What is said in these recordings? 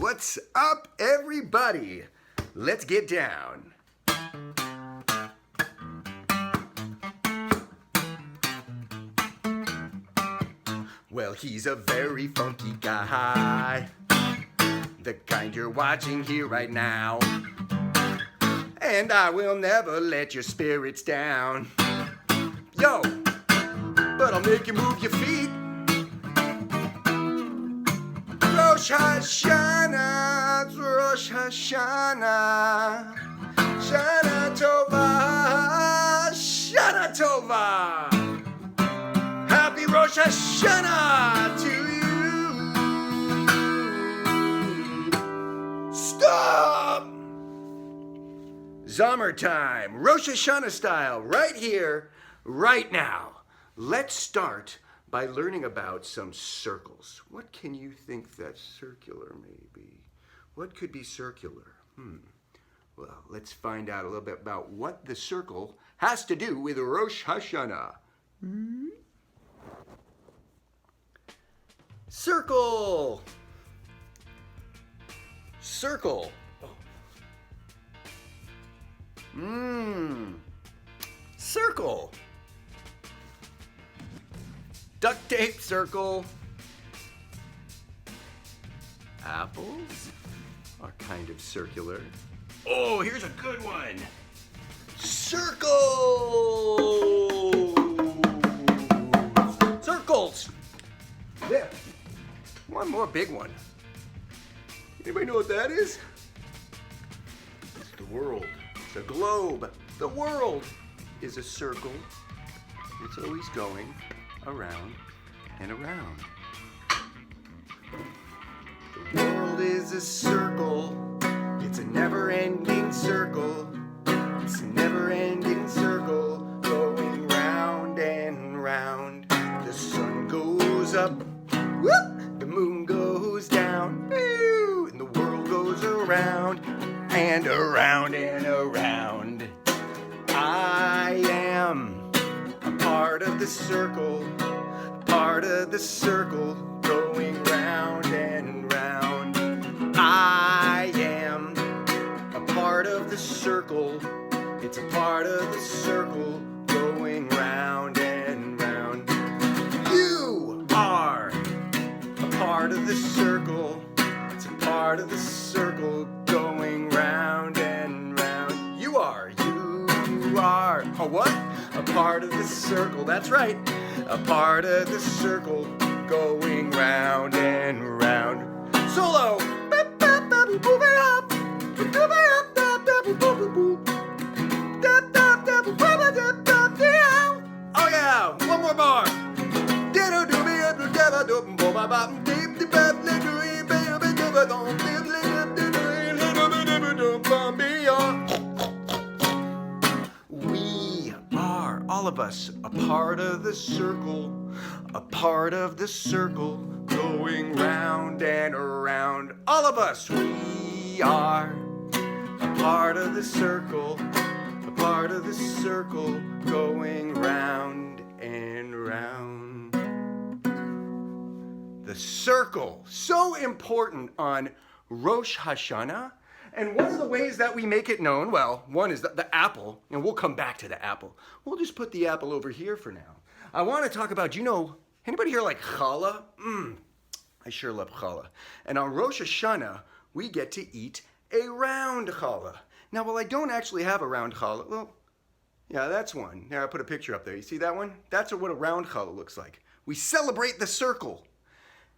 What's up, everybody? Let's get down. Well, he's a very funky guy, the kind you're watching here right now. And I will never let your spirits down. Yo, but I'll make you move your feet. Rosh Hashana, it's Rosh Hashana. Shana Tova, Shana Tova. Happy Rosh Hashana to you. Stop! Zomer time, Rosh Hashana style, right here, right now. Let's start by learning about some circles. What can you think that circular may be? What could be circular? Well, let's find out a little bit about what the circle has to do with Rosh Hashana. Circle! Circle. Circle. Duct tape circle. Apples are kind of circular. Oh, here's a good one. Circle. Circles. Yeah. One more big one. Anybody know what that is? It's the world. The globe. The world is a circle. It's always going around and around. The world is a circle. It's a never-ending circle. It's a never-ending circle going round and round. The sun goes up, whoop, the moon goes down, and the world goes around and around and around. I am a part of the circle, going round and round. I am a part of the circle. It's a part of the circle going round and round. You are a part of the circle. It's a part of the circle going round and round. You are a what? A part of the circle. That's right. A part of the circle going round and round. Solo. Oh yeah, one more bar. We are, all of us, a part of the circle, a part of the circle going round and around. All of us, we are a part of the circle, a part of the circle going round and round. The circle, so important on Rosh Hashana. And one of the ways that we make it known, well, one is the apple, and we'll come back to the apple. We'll just put the apple over here for now. I want to talk about, anybody here like challah? I sure love challah. And on Rosh Hashana, we get to eat a round challah. Now, while I don't actually have a round challah, well, yeah, that's one. There, I put a picture up there. You see that one? That's what a round challah looks like. We celebrate the circle.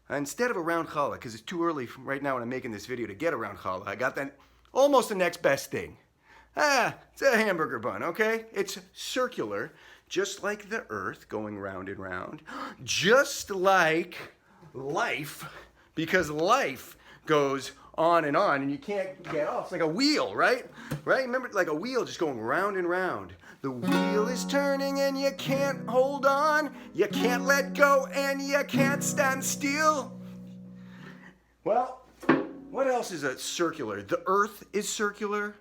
Instead of a round challah, because it's too early right now when I'm making this video to get a round challah, I got that almost the next best thing. It's a hamburger bun, okay? It's circular, just like the earth going round and round, just like life, because life goes on and you can't get off. It's like a wheel, right? Right? Remember, like a wheel just going round and round. The wheel is turning and you can't hold on, you can't let go, and you can't stand still. Well, what else is circular? The earth is circular,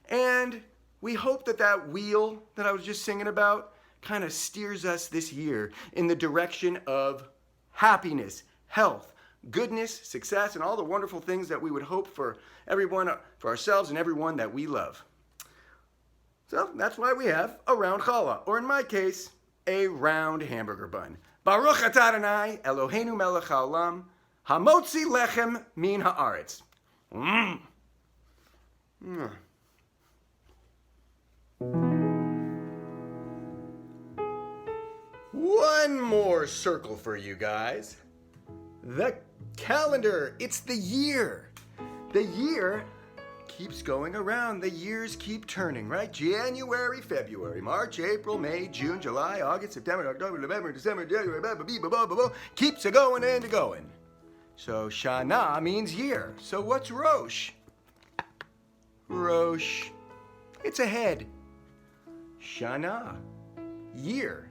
and we hope that that wheel that I was just singing about kind of steers us this year in the direction of happiness, health, goodness, success, and all the wonderful things that we would hope for everyone, for ourselves and everyone that we love. So that's why we have a round challah, or in my case, a round hamburger bun. Baruch atah Adonai Eloheinu melech haolam, hamotzi lechem min haaretz. One more circle for you guys. The calendar, it's the year. The year keeps going around. The years keep turning, right? January, February, March, April, May, June, July, August, September, October, November, December, January, keeps a going and a going. So Shana means year. So what's Rosh? Rosh. It's a head. Shana, year.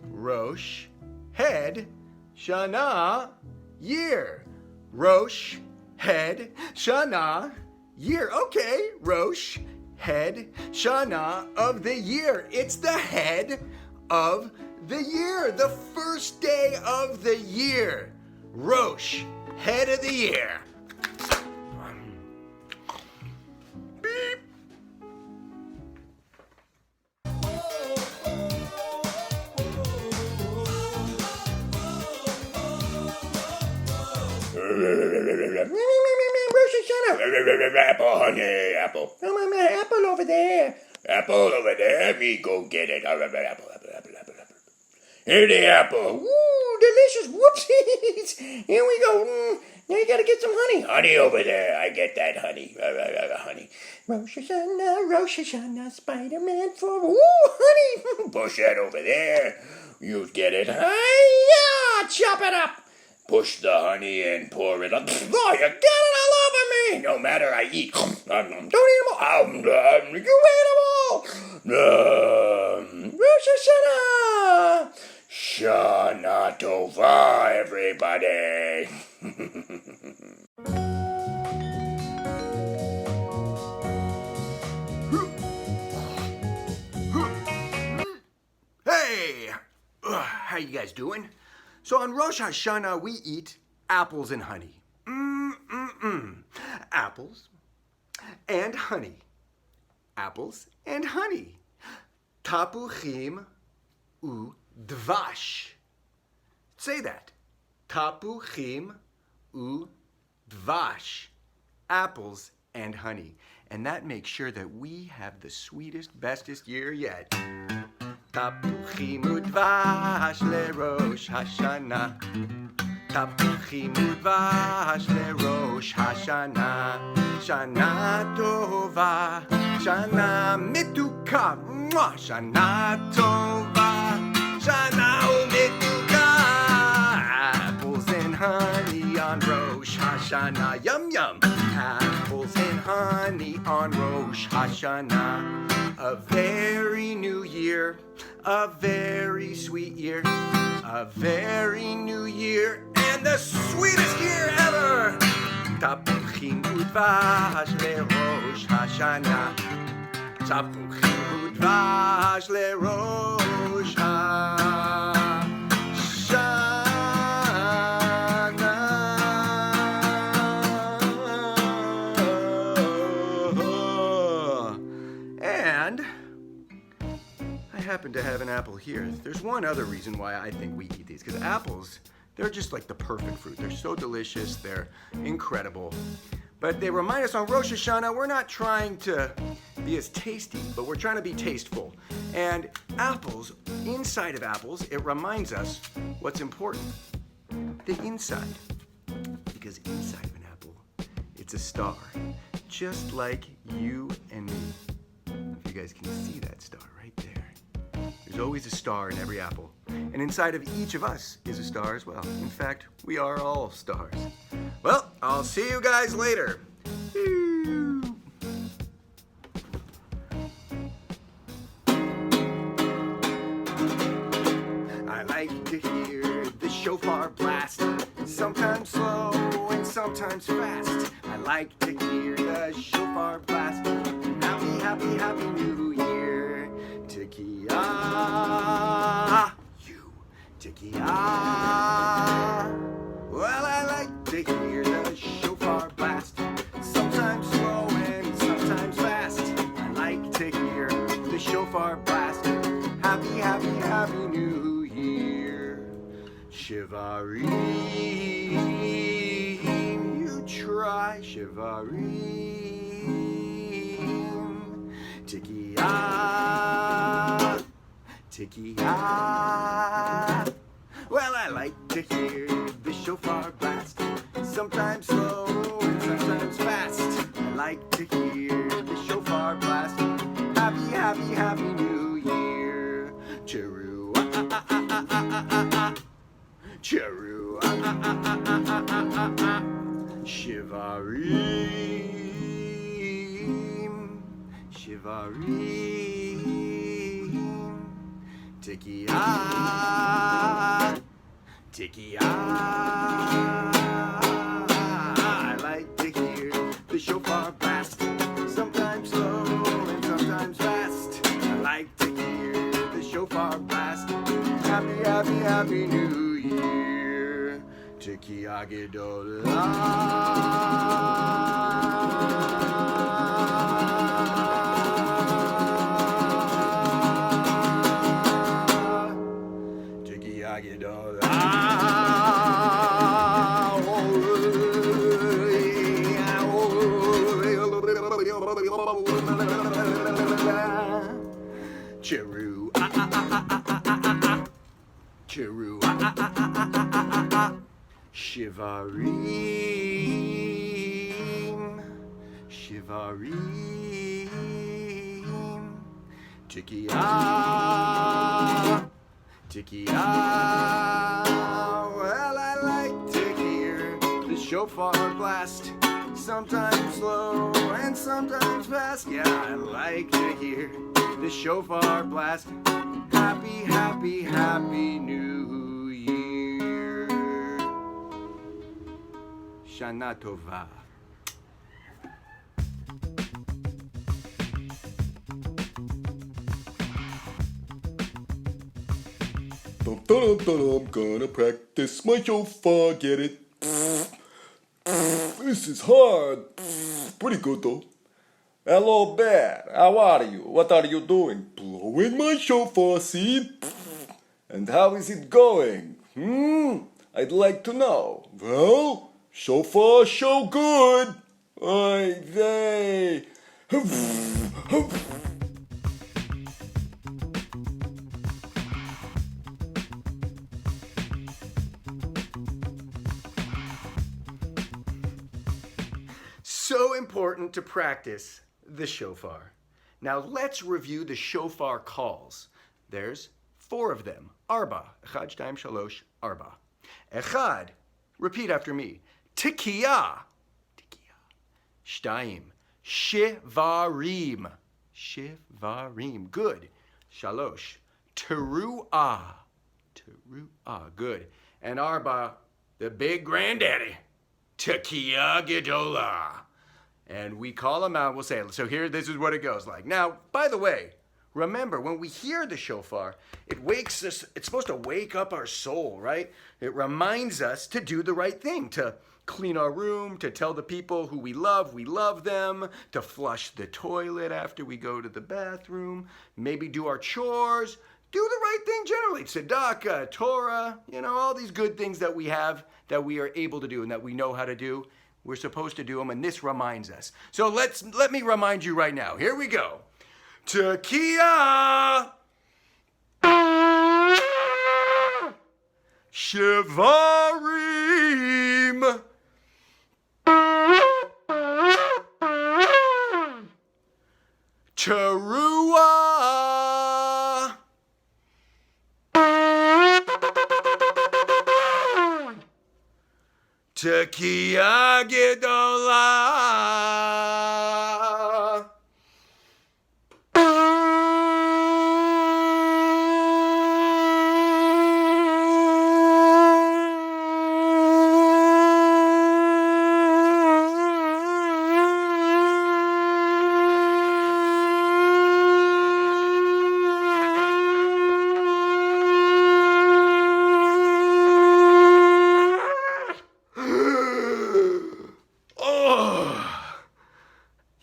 Rosh, head. Shana, year. Rosh, head. Shana, year. Okay, Rosh, head. Shana of the year. It's the head of the year. The first day of the year. Rosh, head of the year. Beep. Apple, honey, apple. Apple over there. Apple over there. Me go get it. Apple. Here the apple. Ooh, delicious. Whoopsies. Here we go. Now you gotta get some honey. Honey over there. I get that honey. Honey. Rosh Hashana, Spider-Man for... Ooh, honey. Push that over there. You get it. Hi-ya! Chop it up. Push the honey and pour it up. Oh, you get it all over me. No matter, I eat. Don't eat them all. You ate them all. Rosh Hashana. Shana Tova, everybody. Hey! How you guys doing? So on Rosh Hashana, we eat apples and honey. Apples and honey. Apples and honey. Tapuchim u dvash. Say that. Tapuchim u dvash. Apples and honey. And that makes sure that we have the sweetest, bestest year yet. Tapuchim u dvash leRosh Hashana. Tapuchim u dvash leRosh Hashana. Shana tova, shana mituka, shana tova, shana mituka. Apples and honey on Rosh Hashana, yum yum. Apples and honey on Rosh Hashana. A very new year, a very sweet year, a very new year, and the sweetest year ever. Tapuchim udvash leRosh Hashana. Tapuchim udvash leRosh Hashana. And I happen to have an apple here. There's one other reason why I think we eat these, because apples, they're just like the perfect fruit. They're so delicious, they're incredible. But they remind us on Rosh Hashana, we're not trying to be as tasty, but we're trying to be tasteful. And apples, inside of apples, it reminds us what's important. The inside. Because inside of an apple, it's a star. Just like you and me. If you guys can see that star right there. There's always a star in every apple. And inside of each of us is a star as well. In fact, we are all stars. Well, I'll see you guys later. I like to hear the shofar blast, sometimes slow and sometimes fast. I like to hear the shofar blast. Happy, happy, happy New Year. Tekiah, you, Tekiah. Well, I happy, happy, happy New Year. Shivarim, you try. Shivarim, Tikiya, Tikiya. Well, I like to hear the shofar blast, sometimes slow and sometimes fast. I like to hear the shofar blast. Happy, happy, happy New Year. Cheru, cheru, shivarim, shivarim, tikiya, tikiya. I like to hear the shofar blast, sometimes slow and sometimes fast. I like to hear the shofar blast. Happy, happy, happy New Year. Tikiya Gedolah. Tikiya Gedolah. Cheru, cheru, shivarim, shivarim, tikiya, tikiya. Well, I like to hear the shofar blast, sometimes slow and sometimes fast. Yeah, I like to hear the shofar blast. Happy, happy, happy New Year. Shana Tova. I'm gonna practice my shofar, get it? This is hard. Pretty good though. Hello, Bear. How are you? What are you doing? Blowing my shofar, see? And how is it going? I'd like to know. Well, shofar show good. Oy vey. So important to practice the shofar. Now let's review the shofar calls. There's 4 of them. Arba. Echad, shtayim, shalosh, arba. Echad. Repeat after me. Tikiya. Tikiya. Shtayim. Shivarim. Shivarim. Good. Shalosh. Teruah. Teruah. Good. And arba, the big granddaddy. Tikiya Gedolah. And we call them out, we'll say, so here, this is what it goes like. Now, by the way, remember, when we hear the shofar, it wakes us, it's supposed to wake up our soul, right? It reminds us to do the right thing, to clean our room, to tell the people who we love them, to flush the toilet after we go to the bathroom, maybe do our chores, do the right thing generally. Tzedakah, Torah, all these good things that we have, that we are able to do and that we know how to do. We're supposed to do them, and this reminds us. So let me remind you right now. Here we go. Tekiya. Shivarim. Teruah. Tikiya Gedolah.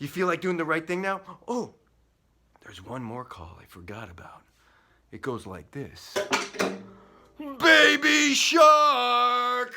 You feel like doing the right thing now? Oh, there's one more call I forgot about. It goes like this. Baby shark!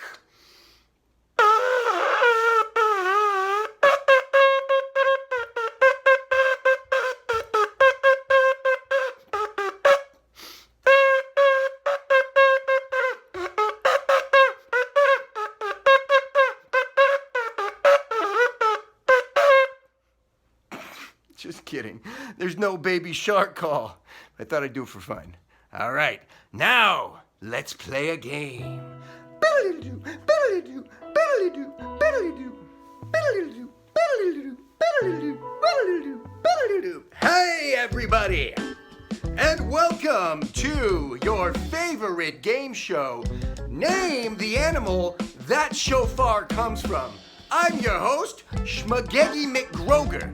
Just kidding. There's no baby shark call. I thought I'd do it for fun. All right, now let's play a game. Hey, everybody, and welcome to your favorite game show. Name the animal that shofar comes from. I'm your host, Schmagegi McGroger.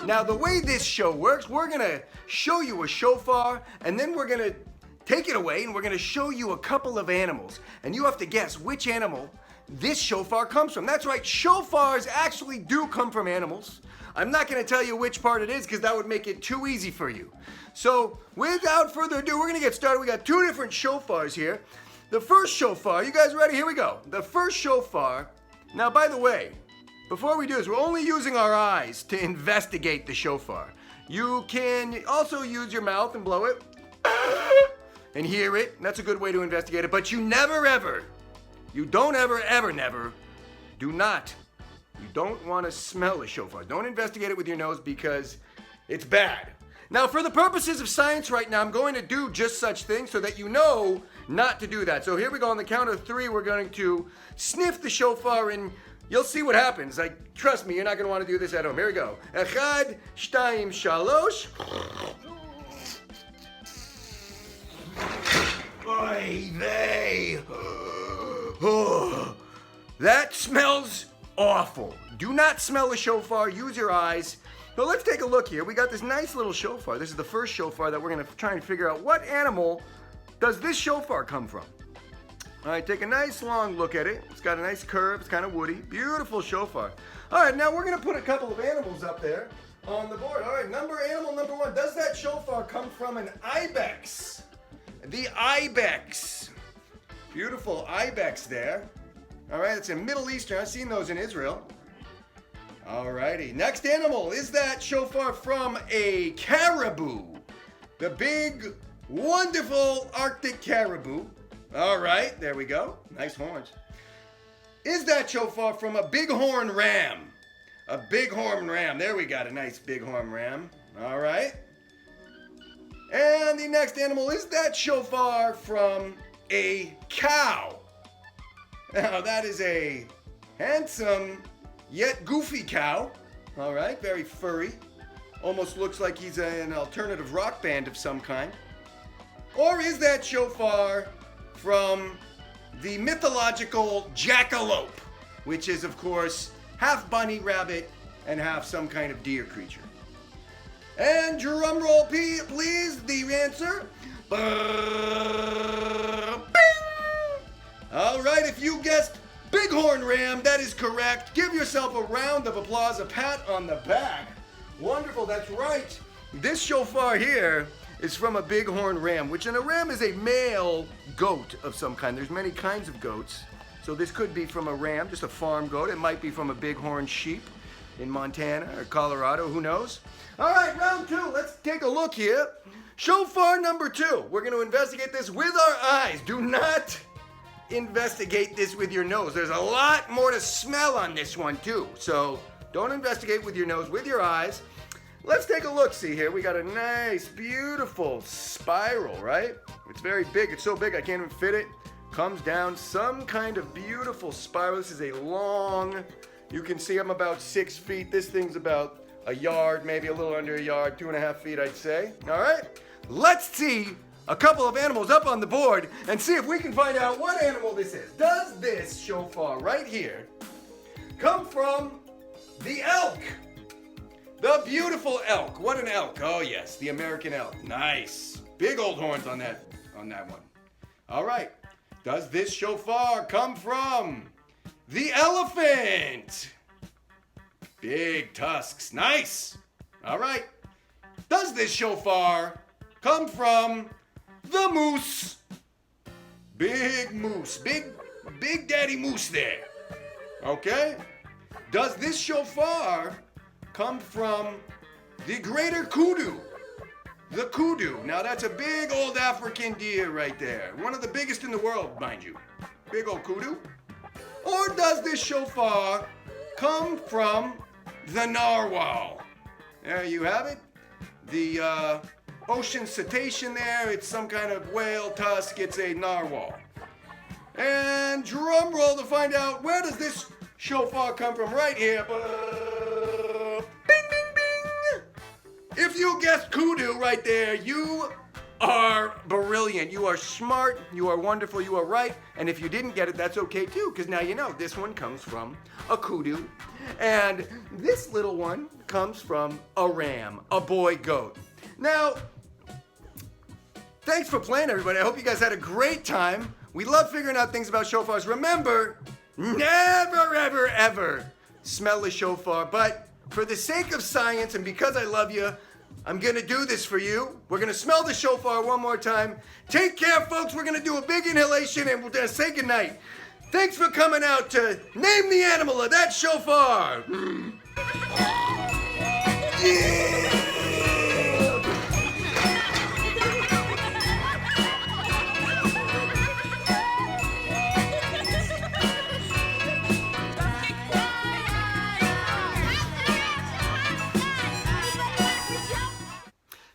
Now, the way this show works, we're gonna show you a shofar, and then we're gonna take it away, and we're gonna show you a couple of animals, and you have to guess which animal this shofar comes from. That's right, shofars actually do come from animals. I'm not gonna tell you which part it is, because that would make it too easy for you. So, without further ado, we're gonna get started. We got two different shofars here. The first shofar, you guys ready? Here we go. The first shofar, now by the way, before we do this, we're only using our eyes to investigate the shofar. You can also use your mouth and blow it and hear it. That's a good way to investigate it. But you don't want to smell a shofar. Don't investigate it with your nose because it's bad. Now, for the purposes of science right now, I'm going to do just such things so that you know not to do that. So here we go. On the count of three, we're going to sniff the shofar and you'll see what happens. Trust me, you're not going to want to do this at home. Here we go. Echad, shtayim, shalosh. Oy vey. Oh, that smells awful. Do not smell a shofar. Use your eyes. So let's take a look here. We got this nice little shofar. This is the first shofar that we're going to try and figure out what animal does this shofar come from. All right, take a nice long look at it. It's got a nice curve. It's kind of woody. Beautiful shofar. All right, now we're going to put a couple of animals up there on the board. All right, animal number one. Does that shofar come from an ibex? The ibex. Beautiful ibex there. All right, it's in Middle Eastern. I've seen those in Israel. All righty. Next animal. Is that shofar from a caribou? The big, wonderful Arctic caribou. All right, there we go. Nice horns. Is that shofar from a bighorn ram? A bighorn ram. There we got a nice bighorn ram. All right. And the next animal, is that shofar from a cow? Now, that is a handsome yet goofy cow. All right, very furry. Almost looks like he's an alternative rock band of some kind. Or is that shofar from the mythological jackalope, which is, of course, half bunny rabbit and half some kind of deer creature? And drum roll, please, the answer. Bing! All right, if you guessed bighorn ram, that is correct. Give yourself a round of applause, a pat on the back. Wonderful, that's right. This shofar here is from a bighorn ram, which in a ram is a male goat of some kind. There's many kinds of goats. So this could be from a ram, just a farm goat. It might be from a bighorn sheep in Montana or Colorado, who knows? All right, round two, let's take a look here. Shofar number two. We're going to investigate this with our eyes. Do not investigate this with your nose. There's a lot more to smell on this one too. So don't investigate with your nose, with your eyes. Let's take a look. See here, we got a nice, beautiful spiral, right? It's very big. It's so big I can't even fit it. Comes down some kind of beautiful spiral. This is a long, you can see I'm about 6 feet. This thing's about a yard, maybe a little under a yard, 2.5 feet, I'd say. All right, let's see a couple of animals up on the board and see if we can find out what animal this is. Does this shofar right here come from the elk? The beautiful elk. What an elk. Oh yes, the American elk. Nice. Big old horns on that one. All right. Does this shofar come from the elephant? Big tusks. Nice. All right. Does this shofar come from the moose. Big moose. Big daddy moose there. Okay? Does this shofar come from the greater kudu? The kudu. Now that's a big old African deer right there. One of the biggest in the world, mind you. Big old kudu. Or does this shofar come from the narwhal? There you have it. The ocean cetacean there, it's some kind of whale tusk, it's a narwhal. And drum roll to find out, where does this shofar come from? Right here. Bing, bing, bing. If you guessed kudu right there, you are brilliant. You are smart. You are wonderful. You are right. And if you didn't get it, that's okay too, because now you know this one comes from a kudu. And this little one comes from a ram, a boy goat. Now, thanks for playing, everybody. I hope you guys had a great time. We love figuring out things about shofars. Remember, never, ever, ever smell a shofar. But for the sake of science and because I love you, I'm going to do this for you. We're going to smell the shofar one more time. Take care, folks. We're going to do a big inhalation and we're going to say goodnight. Thanks for coming out to name the animal of that shofar. Yeah!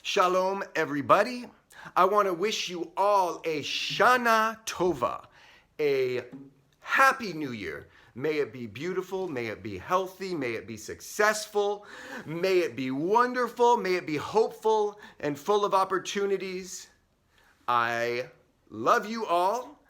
Shalom, everybody. I want to wish you all a Shana Tova, a happy new year. May it be beautiful, may it be healthy, may it be successful, may it be wonderful, may it be hopeful and full of opportunities. I love you all,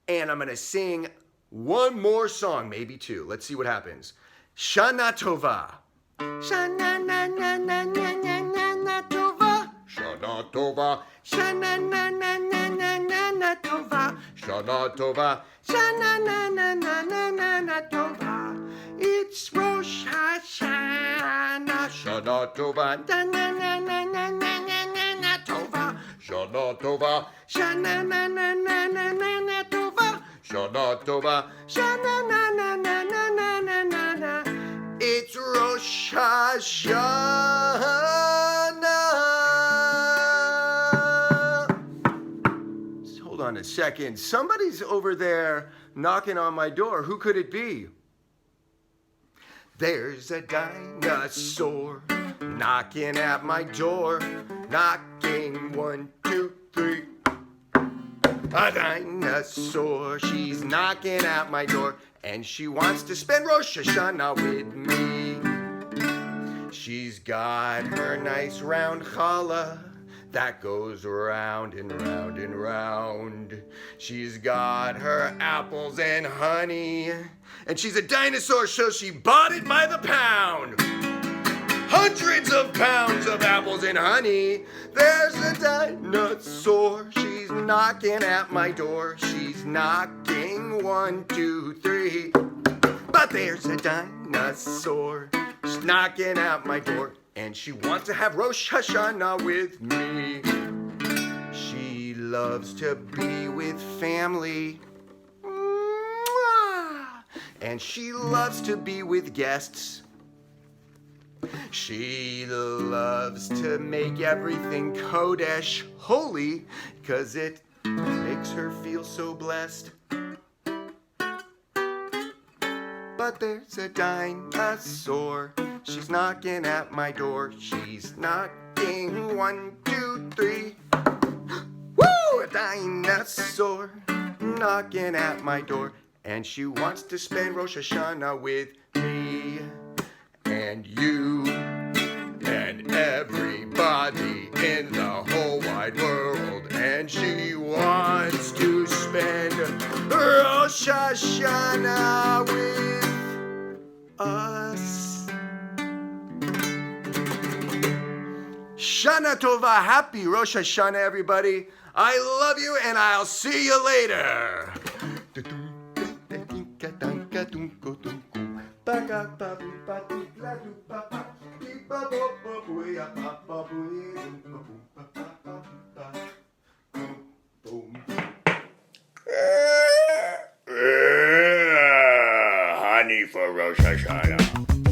and I'm going to sing one more song, maybe two. Let's see what happens. Shana Tova. Shana na na na na na na na Tova. Shana Tova. Shana na na na na na na Tova. Shana Tova. Shana na na na na na na Tova. It's Rosh Hashana. Shana Tova. Na na na na na na na na na Tova. Shana Tova. Shana na na na na na na Tova. Shana Tova. Shana na na na na na na na na. It's Rosh Hashana. Hold on a second. Somebody's over there knocking on my door. Who could it be? There's a dinosaur knocking at my door. Knocking 1, 2, 3. A dinosaur, she's knocking at my door. And she wants to spend Rosh Hashana with me. She's got her nice round challah that goes round and round and round. She's got her apples and honey. And she's a dinosaur, so she bought it by the pound. Hundreds of pounds of apples and honey. There's a dinosaur, she's knocking at my door. She's knocking 1, 2, 3. But there's a dinosaur, she's knocking at my door. And she wants to have Rosh Hashana with me. She loves to be with family. And she loves to be with guests. She loves to make everything Kodesh holy, 'cause it makes her feel so blessed. But there's a dinosaur, she's knocking at my door. She's knocking 1, 2, 3. Woo! A dinosaur knocking at my door. And she wants to spend Rosh Hashana with me. And you and everybody in the whole wide world. And she wants to spend Rosh Hashana with us. Shana Tova, happy Rosh Hashana, everybody. I love you, and I'll see you later. for Rosh Hashana.